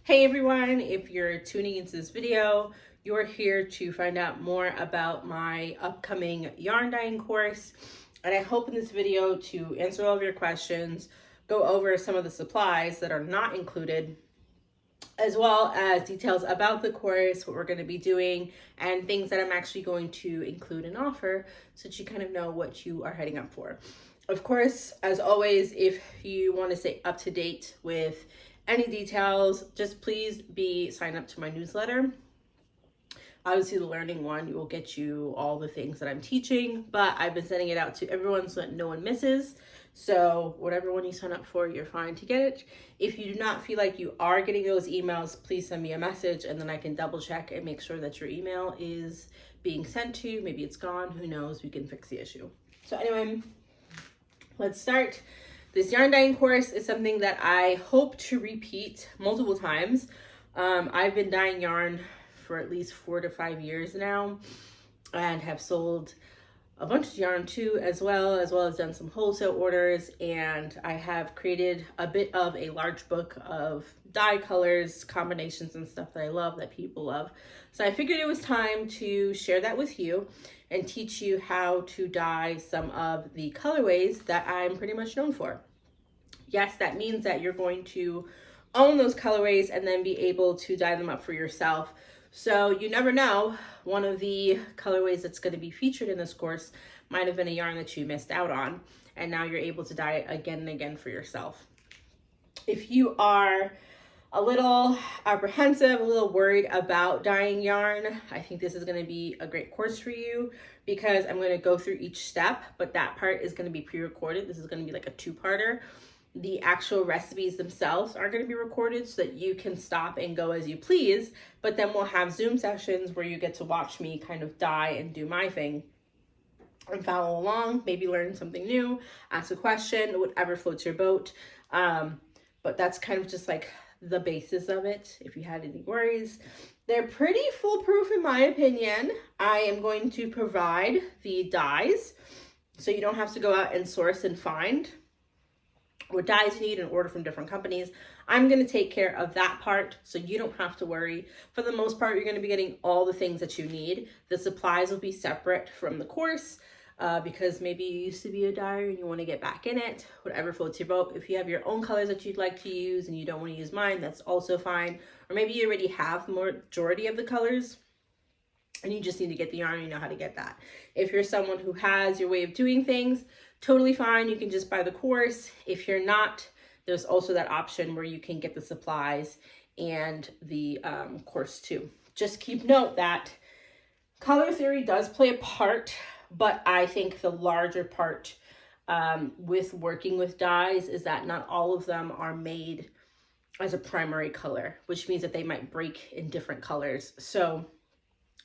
Hey everyone, if you're tuning into this video, you're here to find out more about my upcoming yarn dyeing course. And I hope in this video to answer all of your questions, go over some of the supplies that are not included, as well as details about the course, what we're going to be doing, and things that I'm actually going to include and offer so that you kind of know what you are heading up for. Of course, as always, if you want to stay up to date with any details, just please sign up to my newsletter. Obviously, the learning one will get you all the things that I'm teaching, but I've been sending it out to everyone so that no one misses. So whatever one you sign up for, you're fine to get it. If you do not feel like you are getting those emails, please send me a message and then I can double check and make sure that your email is being sent to. Maybe it's gone, who knows, we can fix the issue. So anyway, let's start. This yarn dyeing course is something that I hope to repeat multiple times. I've been dyeing yarn for at least 4 to 5 years now and have sold a bunch of yarn too, as well as done some wholesale orders. And I have created a bit of a large book of dye colors, combinations and stuff that I love, that people love. So I figured it was time to share that with you and teach you how to dye some of the colorways that I'm pretty much known for. Yes, that means that you're going to own those colorways and then be able to dye them up for yourself. So you never know, one of the colorways that's going to be featured in this course might have been a yarn that you missed out on, and now you're able to dye it again and again for yourself. If you are a little apprehensive, a little worried about dyeing yarn, I think this is going to be a great course for you because I'm going to go through each step, but that part is going to be pre-recorded. This is going to be like a two-parter. The actual recipes themselves are going to be recorded so that you can stop and go as you please, but then we'll have Zoom sessions where you get to watch me kind of dye and do my thing and follow along, maybe learn something new, ask a question, whatever floats your boat. But that's kind of just like the basis of it. If you had any worries, they're pretty foolproof in my opinion. I am going to provide the dyes so you don't have to go out and source and find what dyes you need and order from different companies. I'm going to take care of that part so you don't have to worry. For the most part, you're going to be getting all the things that you need. The supplies will be separate from the course because maybe you used to be a dyer and you want to get back in it, whatever floats your boat. If you have your own colors that you'd like to use and you don't want to use mine, that's also fine. Or maybe you already have the majority of the colors and you just need to get the yarn and you know how to get that. If you're someone who has your way of doing things, totally fine. You can just buy the course. If you're not, there's also that option where you can get the supplies and the course too. Just keep note that color theory does play a part, but I think the larger part with working with dyes is that not all of them are made as a primary color, which means that they might break in different colors. So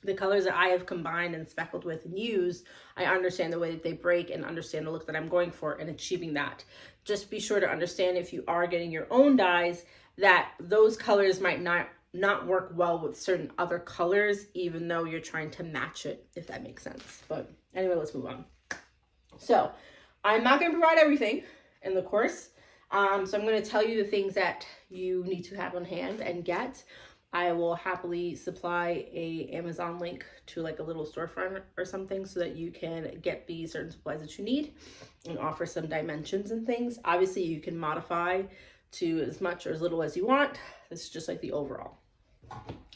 the colors that I have combined and speckled with and used, I understand the way that they break and understand the look that I'm going for and achieving that. Just be sure to understand if you are getting your own dyes that those colors might not work well with certain other colors, even though you're trying to match it, if that makes sense. But anyway, let's move on. So I'm not going to provide everything in the course. So I'm going to tell you the things that you need to have on hand and get. I will happily supply a Amazon link to like a little storefront or something so that you can get the certain supplies that you need and offer some dimensions and things. Obviously you can modify to as much or as little as you want. This is just like the overall.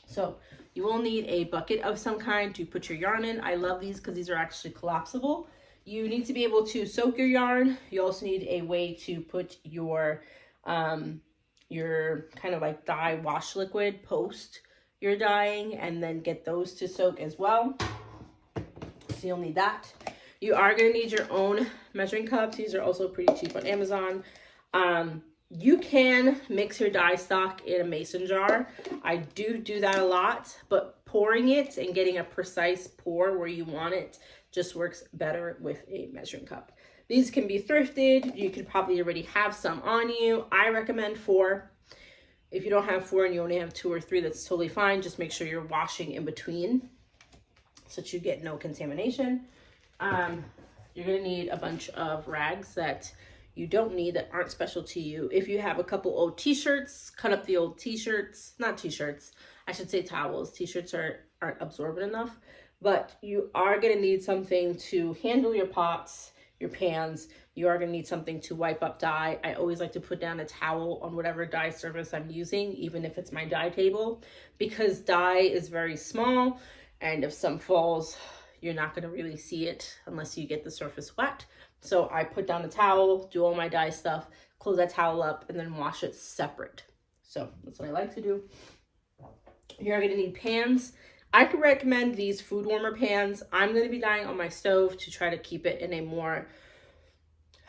So you will need a bucket of some kind to put your yarn in. I love these because these are actually collapsible. You need to be able to soak your yarn. You also need a way to put your kind of like dye wash liquid post your dyeing and then get those to soak as well. So you'll need that. You are going to need your own measuring cups. These are also pretty cheap on Amazon. You can mix your dye stock in a mason jar. I do that a lot, but pouring it and getting a precise pour where you want it just works better with a measuring cup. These can be thrifted. You could probably already have some on you. I recommend 4. If you don't have 4 and you only have 2 or 3, that's totally fine. Just make sure you're washing in between so that you get no contamination. You're gonna need a bunch of rags that you don't need that aren't special to you. If you have a couple old t-shirts, cut up the old t-shirts, not t-shirts, I should say towels. T-shirts aren't absorbent enough, but you are going to need something to handle your pots, your pans. You are going to need something to wipe up dye. I always like to put down a towel on whatever dye surface I'm using, even if it's my dye table, because dye is very small, and if some falls, you're not going to really see it unless you get the surface wet. So I put down a towel, do all my dye stuff, close that towel up, and then wash it separate. So that's what I like to do. You're going to need pans. I could recommend these food warmer pans. I'm going to be dyeing on my stove to try to keep it in a more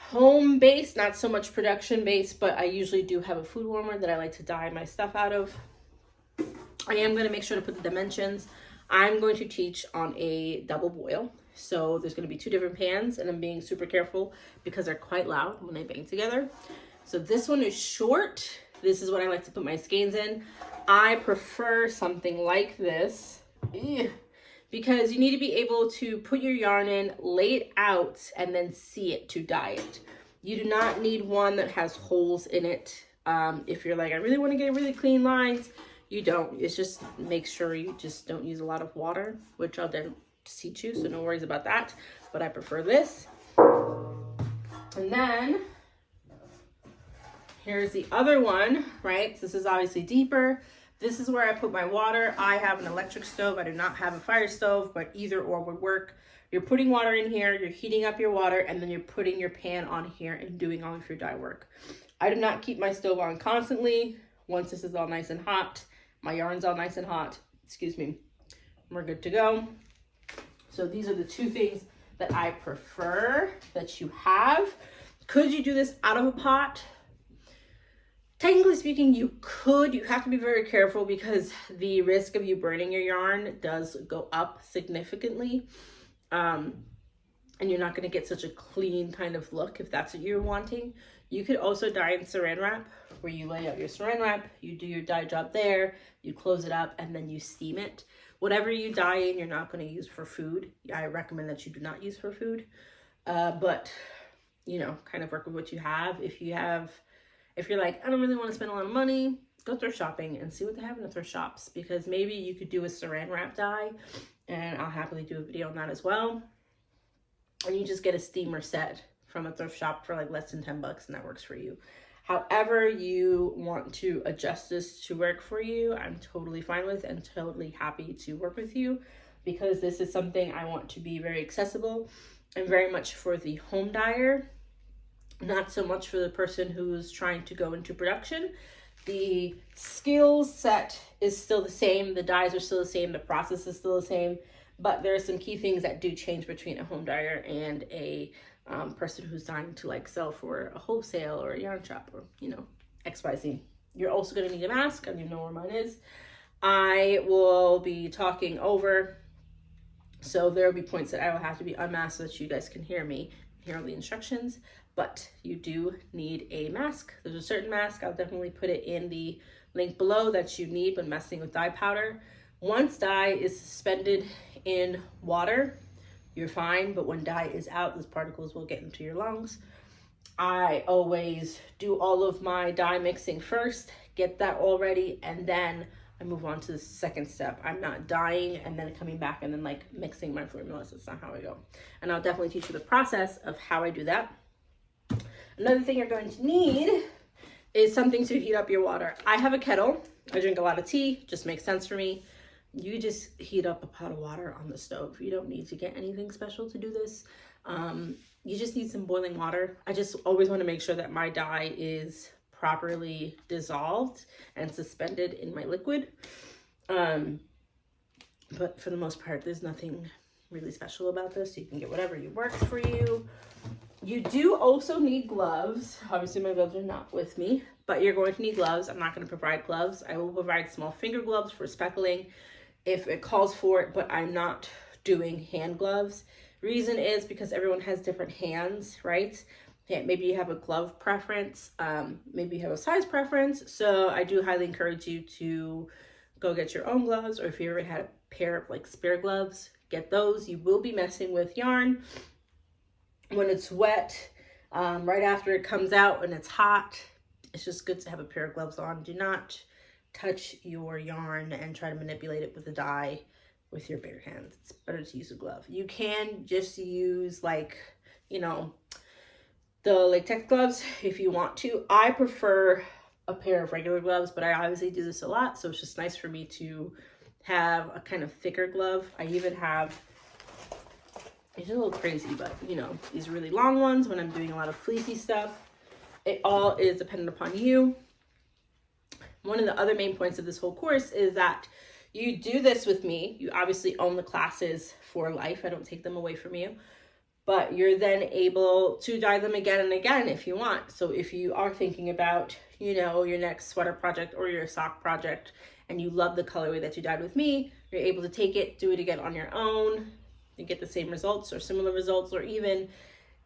home base, not so much production base, but I usually do have a food warmer that I like to dye my stuff out of. I am going to make sure to put the dimensions. I'm going to teach on a double boil. So there's going to be 2 different pans, and I'm being super careful because they're quite loud when they bang together. So this one is short. This is what I like to put my skeins in. I prefer something like this because you need to be able to put your yarn in, lay it out, and then see it to dye it. You do not need one that has holes in it. If you're like, I really want to get really clean lines, you don't. It's just make sure you just don't use a lot of water, which I'll then teach you, so no worries about that. But I prefer this. And then here's the other one, right? This is obviously deeper. This is where I put my water. I have an electric stove. I do not have a fire stove, but either or would work. You're putting water in here, you're heating up your water, and then you're putting your pan on here and doing all of your dye work. I do not keep my stove on constantly. Once this is all nice and hot, my yarn's all nice and hot, excuse me, we're good to go. So these are the 2 things that I prefer that you have. Could you do this out of a pot? Technically speaking, you could. You have to be very careful because the risk of you burning your yarn does go up significantly. And you're not going to get such a clean kind of look if that's what you're wanting. You could also dye in saran wrap, where you lay out your saran wrap, you do your dye job there, you close it up, and then you steam it. Whatever you dye in, you're not going to use for food. I recommend that you do not use for food. But, you know, kind of work with what you have. If you're like, I don't really want to spend a lot of money, go thrift shopping and see what they have in the thrift shops, because maybe you could do a saran wrap dye, and I'll happily do a video on that as well. And you just get a steamer set from a thrift shop for like less than 10 bucks, and that works for you. However you want to adjust this to work for you, I'm totally fine with and totally happy to work with you, because this is something I want to be very accessible and very much for the home dyer, not so much for the person who's trying to go into production. The skill set is still the same, the dyes are still the same, the process is still the same, but there are some key things that do change between a home dyer and a person who's dying to like sell for a wholesale or a yarn shop or, you know, XYZ. You're also going to need a mask. I don't even know where mine is. I will be talking over, so there will be points that I will have to be unmasked so that you guys can hear me, hear all the instructions, but you do need a mask. There's a certain mask, I'll definitely put it in the link below, that you need when messing with dye powder. Once dye is suspended in water, you're fine, but when dye is out, those particles will get into your lungs. I always do all of my dye mixing first, get that all ready, and then I move on to the second step. I'm not dyeing and then coming back and then like mixing my formulas. That's not how I go. And I'll definitely teach you the process of how I do that. Another thing you're going to need is something to heat up your water. I have a kettle. I drink a lot of tea, just makes sense for me. You just heat up a pot of water on the stove. You don't need to get anything special to do this. You just need some boiling water. I just always want to make sure that my dye is properly dissolved and suspended in my liquid. But for the most part, there's nothing really special about this. You can get whatever works for you. You do also need gloves. Obviously my gloves are not with me, but you're going to need gloves. I'm not going to provide gloves. I will provide small finger gloves for speckling if it calls for it, but I'm not doing hand gloves. Reason is because everyone has different hands, right? Yeah, maybe you have a glove preference, maybe you have a size preference. So I do highly encourage you to go get your own gloves, or if you ever had a pair of like spare gloves, get those. You will be messing with yarn when it's wet. right after it comes out and it's hot. It's just good to have a pair of gloves on. Do not touch your yarn and try to manipulate it with the dye with your bare hands. It's better to use a glove. You can just use like, you know, the latex gloves if you want to. I prefer a pair of regular gloves, but I obviously do this a lot, so it's just nice for me to have a kind of thicker glove. I even have, it's a little crazy, but you know, these really long ones when I'm doing a lot of fleecy stuff. It all is dependent upon you. One of the other main points of this whole course is that you do this with me. You obviously own the classes for life. I don't take them away from you. But you're then able to dye them again and again if you want. So if you are thinking about, you know, your next sweater project or your sock project, and you love the colorway that you dyed with me, you're able to take it, do it again on your own, and get the same results or similar results, or even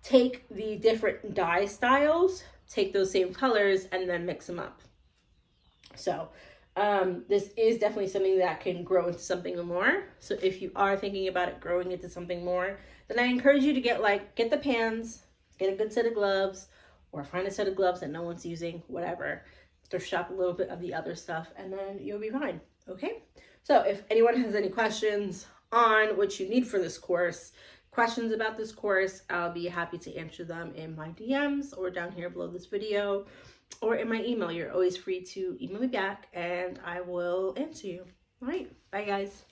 take the different dye styles, take those same colors, and then mix them up. So this is definitely something that can grow into something more. So if you are thinking about it growing into something more, then I encourage you to get the pans, get a good set of gloves, or find a set of gloves that no one's using, whatever. Thrift shop a little bit of the other stuff, and then you'll be fine, okay? So if anyone has any questions on what you need for this course, questions about this course, I'll be happy to answer them in my DMs or down here below this video, or in my email. You're always free to email me back, and I will answer you. All right, bye guys.